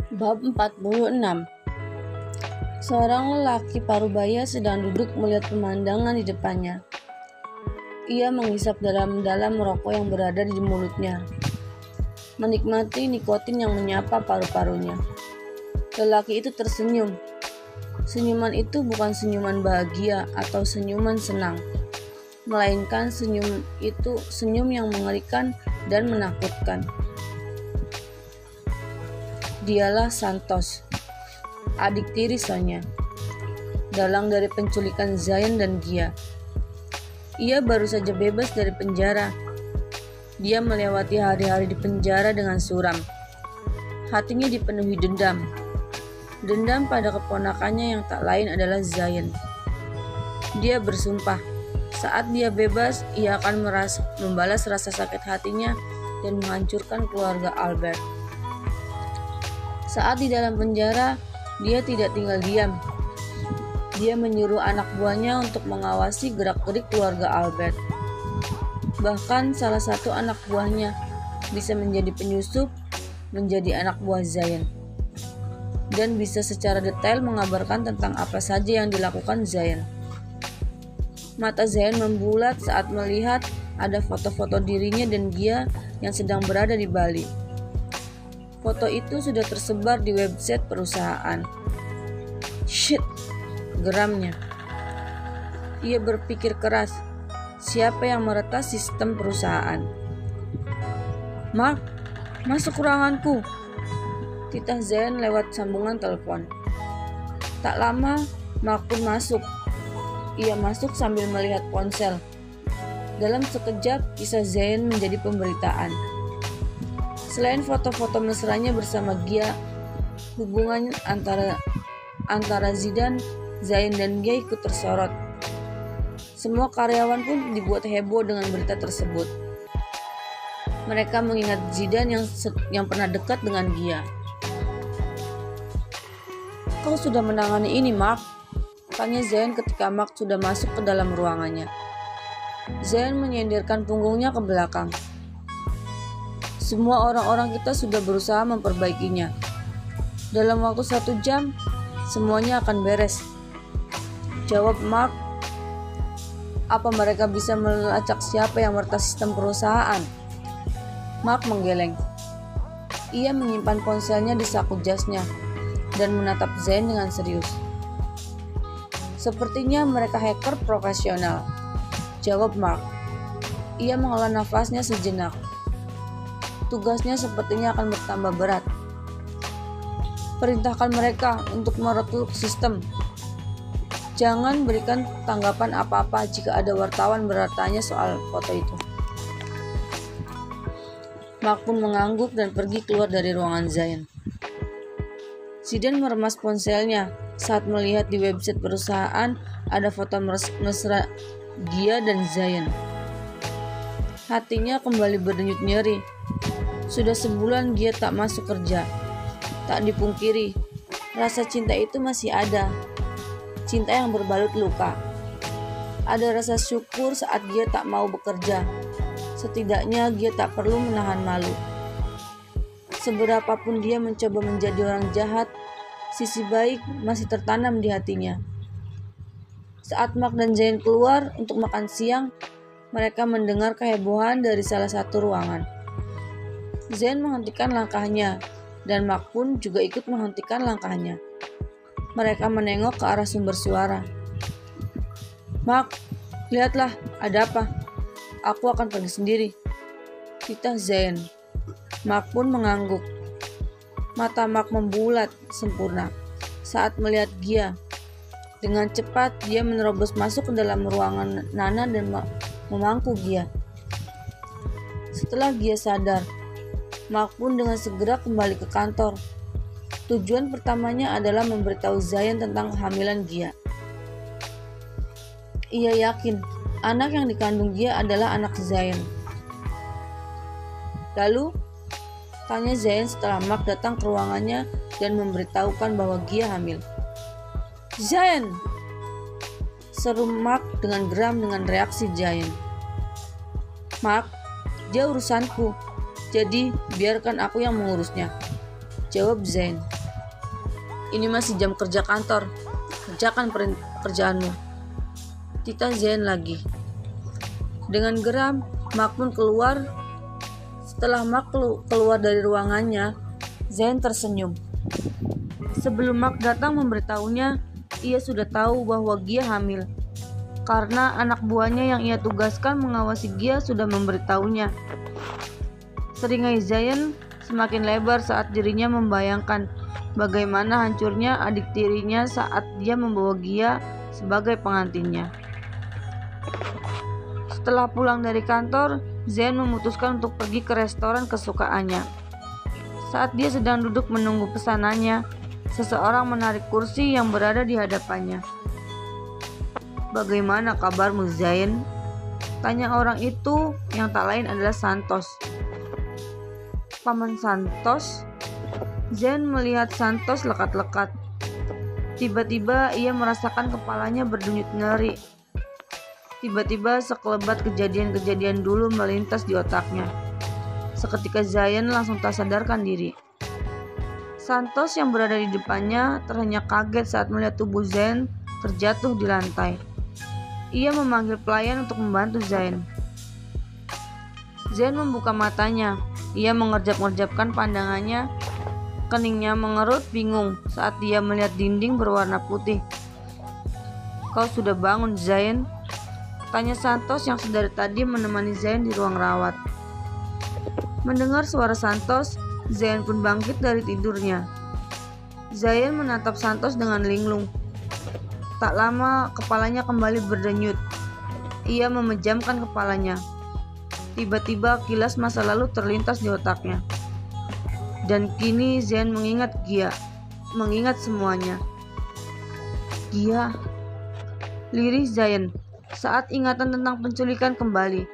Bab 46. Seorang lelaki parubaya sedang duduk melihat pemandangan di depannya. Ia menghisap dalam-dalam rokok yang berada di mulutnya, menikmati nikotin yang menyapa paru-parunya. Lelaki itu tersenyum. Senyuman itu bukan senyuman bahagia atau senyuman senang, melainkan senyum itu senyum yang mengerikan dan menakutkan. Dialah Santos, adik tiri Sonya, dalang dari penculikan Zayan dan Gia. Ia baru saja bebas dari penjara. Dia melewati hari-hari di penjara dengan suram. Hatinya dipenuhi dendam. Dendam pada keponakannya yang tak lain adalah Zayan. Dia bersumpah, saat dia bebas, ia akan membalas rasa sakit hatinya dan menghancurkan keluarga Albert. Saat di dalam penjara, dia tidak tinggal diam. Dia menyuruh anak buahnya untuk mengawasi gerak-gerik keluarga Albert. Bahkan salah satu anak buahnya bisa menjadi penyusup, menjadi anak buah Zayan, dan bisa secara detail mengabarkan tentang apa saja yang dilakukan Zayan. Mata Zayan membulat saat melihat ada foto-foto dirinya dan Gia yang sedang berada di Bali. Foto itu sudah tersebar di website perusahaan. Shit, geramnya. Ia berpikir keras, siapa yang meretas sistem perusahaan? Mark, masuk ruanganku. Titah Zayan lewat sambungan telepon. Tak lama, Mark pun masuk. Ia masuk sambil melihat ponsel. Dalam sekejap, kisah Zayan menjadi pemberitaan. Selain foto-foto mesranya bersama Gia, hubungan antara Zidane, Zayan dan Gia ikut tersorot. Semua karyawan pun dibuat heboh dengan berita tersebut. Mereka mengingat Zidane yang pernah dekat dengan Gia. "Kau sudah menangani ini, Mark?" tanya Zayan ketika Mark sudah masuk ke dalam ruangannya. Zayan menyenderkan punggungnya ke belakang. "Semua orang-orang kita sudah berusaha memperbaikinya. Dalam waktu 1 jam, semuanya akan beres," jawab Mark. "Apa mereka bisa melacak siapa yang meretas sistem perusahaan?" Mark menggeleng. Ia menyimpan ponselnya di saku jasnya dan menatap Zayan dengan serius. "Sepertinya mereka hacker profesional," jawab Mark. Ia menghela nafasnya sejenak. Tugasnya sepertinya akan bertambah berat. "Perintahkan mereka untuk merekrut sistem. Jangan berikan tanggapan apa-apa jika ada wartawan bertanya soal foto itu." Mark pun mengangguk dan pergi keluar dari ruangan Zayan. Zidane meremas ponselnya saat melihat di website perusahaan ada foto mesra Gia dan Zayan. Hatinya kembali berdenyut nyeri. Sudah sebulan Gia tak masuk kerja. Tak dipungkiri, rasa cinta itu masih ada. Cinta yang berbalut luka. Ada rasa syukur saat Gia tak mau bekerja. Setidaknya Gia tak perlu menahan malu. Seberapapun dia mencoba menjadi orang jahat, sisi baik masih tertanam di hatinya. Saat Mark dan Zayan keluar untuk makan siang, mereka mendengar kehebohan dari salah satu ruangan. Zayan menghentikan langkahnya, dan Mark pun juga ikut menghentikan langkahnya. Mereka menengok ke arah sumber suara. "Mark, lihatlah, ada apa? Aku akan pergi sendiri," titah Zayan. Mark pun mengangguk. Mata Mark membulat sempurna saat melihat Gia. Dengan cepat, dia menerobos masuk ke dalam ruangan Nana dan memangku Gia. Setelah Gia sadar, Mark pun dengan segera kembali ke kantor. Tujuan pertamanya adalah memberitahu Zayan tentang kehamilan Gia. Ia yakin anak yang dikandung Gia adalah anak Zayan. "Lalu?" tanya Zayan setelah Mark datang ke ruangannya dan memberitahukan bahwa Gia hamil. "Zayan!" seru Mark dengan geram dengan reaksi Zayan. "Mark, dia urusanku. Jadi biarkan aku yang mengurusnya," jawab Zayn. Ini masih jam kerja kantor. Kerjakan pekerjaanmu. Tita Zain lagi. Dengan geram, Mark pun keluar. Setelah Mark keluar dari ruangannya, Zain tersenyum. Sebelum Mark datang memberitahunya, ia sudah tahu bahwa Gia hamil. Karena anak buahnya yang ia tugaskan mengawasi Gia sudah memberitahunya. Seringai Zain semakin lebar saat dirinya membayangkan bagaimana hancurnya adik tirinya saat dia membawa Gia sebagai pengantinnya. Setelah pulang dari kantor, Zain memutuskan untuk pergi ke restoran kesukaannya. Saat dia sedang duduk menunggu pesanannya, seseorang menarik kursi yang berada di hadapannya. "Bagaimana kabarmu, Zain?" tanya orang itu yang tak lain adalah Santos. "Paman Santos?" Zain melihat Santos lekat-lekat. Tiba-tiba ia merasakan kepalanya berdenyut ngeri. Tiba-tiba sekelebat kejadian-kejadian dulu melintas di otaknya. Seketika Zain langsung tak sadarkan diri. Santos yang berada di depannya terhenyak kaget saat melihat tubuh Zain terjatuh di lantai. Ia memanggil pelayan untuk membantu Zain. Zain membuka matanya. Ia mengerjap-ngerjapkan pandangannya. Keningnya mengerut bingung saat dia melihat dinding berwarna putih. "Kau sudah bangun, Zain?" tanya Santos yang sedari tadi menemani Zain di ruang rawat. Mendengar suara Santos, Zain pun bangkit dari tidurnya. Zain menatap Santos dengan linglung. Tak lama kepalanya kembali berdenyut. Ia memejamkan kepalanya. Tiba-tiba kilas masa lalu terlintas di otaknya. Dan kini Zain mengingat Gia, mengingat semuanya. Gia. Lirih Zain saat ingatan tentang penculikan kembali.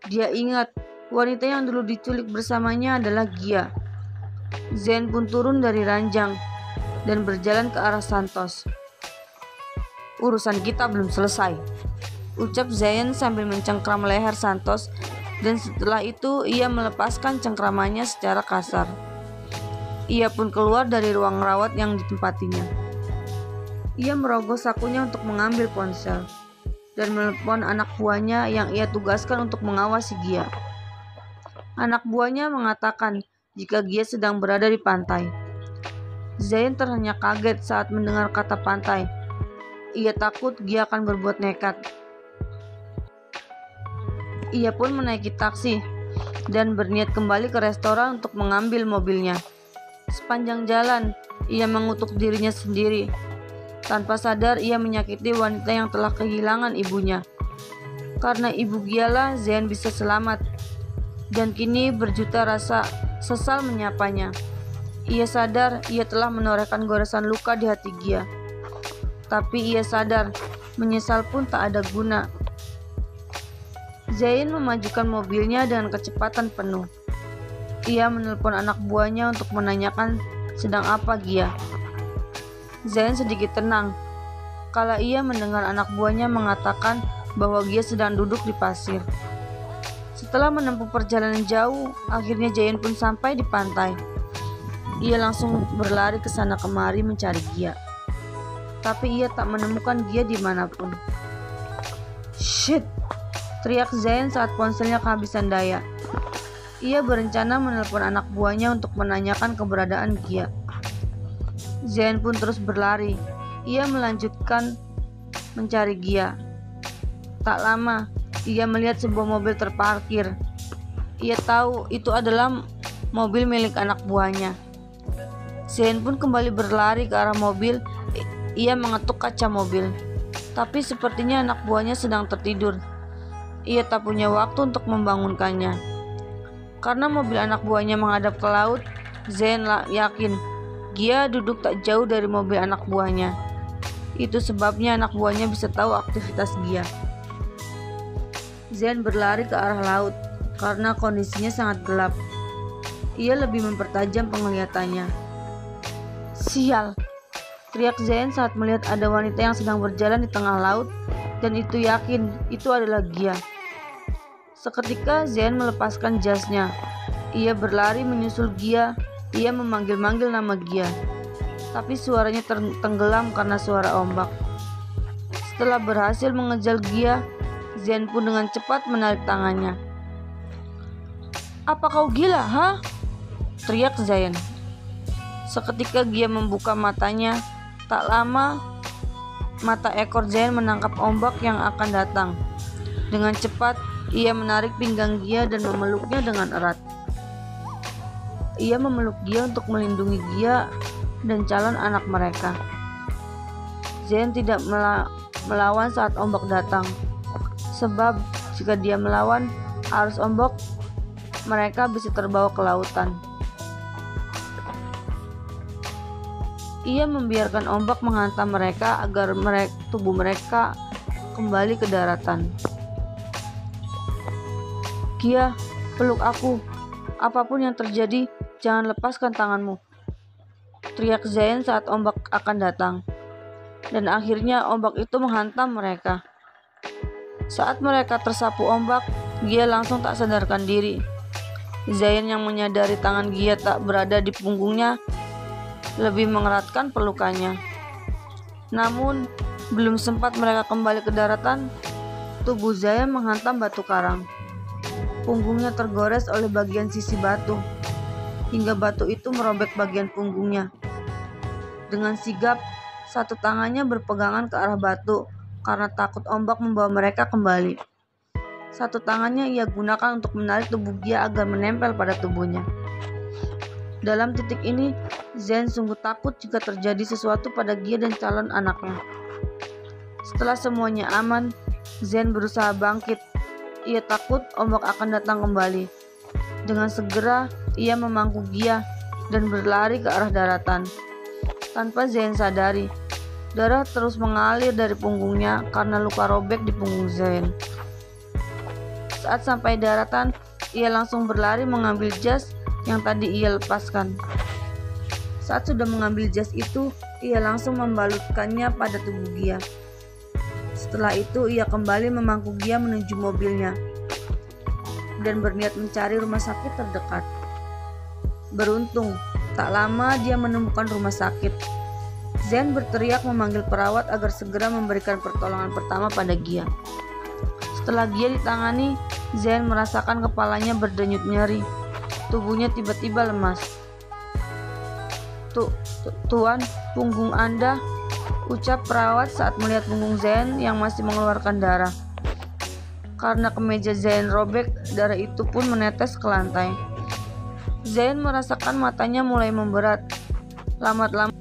Dia ingat wanita yang dulu diculik bersamanya adalah Gia. Zain pun turun dari ranjang dan berjalan ke arah Santos. "Urusan kita belum selesai," ucap Zain sambil mencengkram leher Santos, dan setelah itu ia melepaskan cengkramannya secara kasar. Ia pun keluar dari ruang rawat yang ditempatinya. Ia merogoh sakunya untuk mengambil ponsel dan menelepon anak buahnya yang ia tugaskan untuk mengawasi Gia. Anak buahnya mengatakan jika Gia sedang berada di pantai. Zain terhenyak kaget saat mendengar kata pantai. Ia takut Gia akan berbuat nekat. Ia pun menaiki taksi dan berniat kembali ke restoran untuk mengambil mobilnya. Sepanjang jalan, ia mengutuk dirinya sendiri. Tanpa sadar ia menyakiti wanita yang telah kehilangan ibunya. Karena ibu Gialah, Zain bisa selamat. Dan kini berjuta rasa sesal menyapanya. Ia sadar ia telah menorehkan goresan luka di hati Gia. Tapi ia sadar, menyesal pun tak ada guna. Zain memajukan mobilnya dengan kecepatan penuh. Ia menelpon anak buahnya untuk menanyakan sedang apa Gia. Zain sedikit tenang kala ia mendengar anak buahnya mengatakan bahwa Gia sedang duduk di pasir. Setelah menempuh perjalanan jauh, akhirnya Zain pun sampai di pantai. Ia langsung berlari ke sana kemari mencari Gia. Tapi ia tak menemukan Gia dimanapun. "Shit!" teriak Zain saat ponselnya kehabisan daya. Ia berencana menelpon anak buahnya untuk menanyakan keberadaan Gia. Zain pun terus berlari. Ia melanjutkan mencari Gia. Tak lama, ia melihat sebuah mobil terparkir. Ia tahu itu adalah mobil milik anak buahnya. Zain pun kembali berlari ke arah mobil. Ia mengetuk kaca mobil. Tapi sepertinya anak buahnya sedang tertidur. Ia tak punya waktu untuk membangunkannya. Karena mobil anak buahnya menghadap ke laut, Zain yakin Gia duduk tak jauh dari mobil anak buahnya. Itu sebabnya anak buahnya bisa tahu aktivitas Gia. Zain berlari ke arah laut karena kondisinya sangat gelap. Ia lebih mempertajam penglihatannya. "Sial!" teriak Zain saat melihat ada wanita yang sedang berjalan di tengah laut, dan itu yakin itu adalah Gia. Seketika Zain melepaskan jasnya. Ia berlari menyusul Gia. Ia memanggil-manggil nama Gia. tapi suaranya tenggelam karena suara ombak. Setelah berhasil mengejar Gia, Zen pun dengan cepat menarik tangannya. "Apa kau gila, ha?" teriak Zen. Seketika Gia membuka matanya. Tak lama, mata ekor Zen menangkap ombak yang akan datang. Dengan cepat, ia menarik pinggang Gia dan memeluknya dengan erat. Ia memeluk Gia untuk melindungi Gia dan calon anak mereka. Zen tidak melawan saat ombak datang, sebab jika dia melawan arus ombak, mereka bisa terbawa ke lautan. Ia membiarkan ombak menghantam mereka agar tubuh mereka kembali ke daratan. "Gia, peluk aku. Apapun yang terjadi, jangan lepaskan tanganmu," teriak Zen saat ombak akan datang. Dan akhirnya ombak itu menghantam mereka. Saat mereka tersapu ombak, Gia langsung tak sadarkan diri. Zen yang menyadari tangan Gia tak berada di punggungnya lebih mengeratkan pelukannya. Namun, belum sempat mereka kembali ke daratan, tubuh Zen menghantam batu karang. Punggungnya tergores oleh bagian sisi batu, hingga batu itu merobek bagian punggungnya. Dengan sigap, satu tangannya berpegangan ke arah batu karena takut ombak membawa mereka kembali. Satu tangannya ia gunakan untuk menarik tubuh Gia agar menempel pada tubuhnya. Dalam titik ini, Zen sungguh takut jika terjadi sesuatu pada Gia dan calon anaknya. Setelah semuanya aman, Zen berusaha bangkit. Ia takut ombak akan datang kembali. Dengan segera, ia memangku Gia dan berlari ke arah daratan. Tanpa Zen sadari, darah terus mengalir dari punggungnya karena luka robek di punggung Zen. Saat sampai daratan, ia langsung berlari mengambil jas yang tadi ia lepaskan. Saat sudah mengambil jas itu, ia langsung membalutkannya pada tubuh Gia. Setelah itu, ia kembali memangku Gia menuju mobilnya dan berniat mencari rumah sakit terdekat. Beruntung, tak lama dia menemukan rumah sakit. Zen berteriak memanggil perawat agar segera memberikan pertolongan pertama pada Gia. Setelah Gia ditangani, Zen merasakan kepalanya berdenyut nyeri. Tubuhnya tiba-tiba lemas. Tuan, punggung Anda," ucap perawat saat melihat punggung Zen yang masih mengeluarkan darah. Karena kemeja Zen robek, darah itu pun menetes ke lantai. Zen merasakan matanya mulai memberat. Lama-lama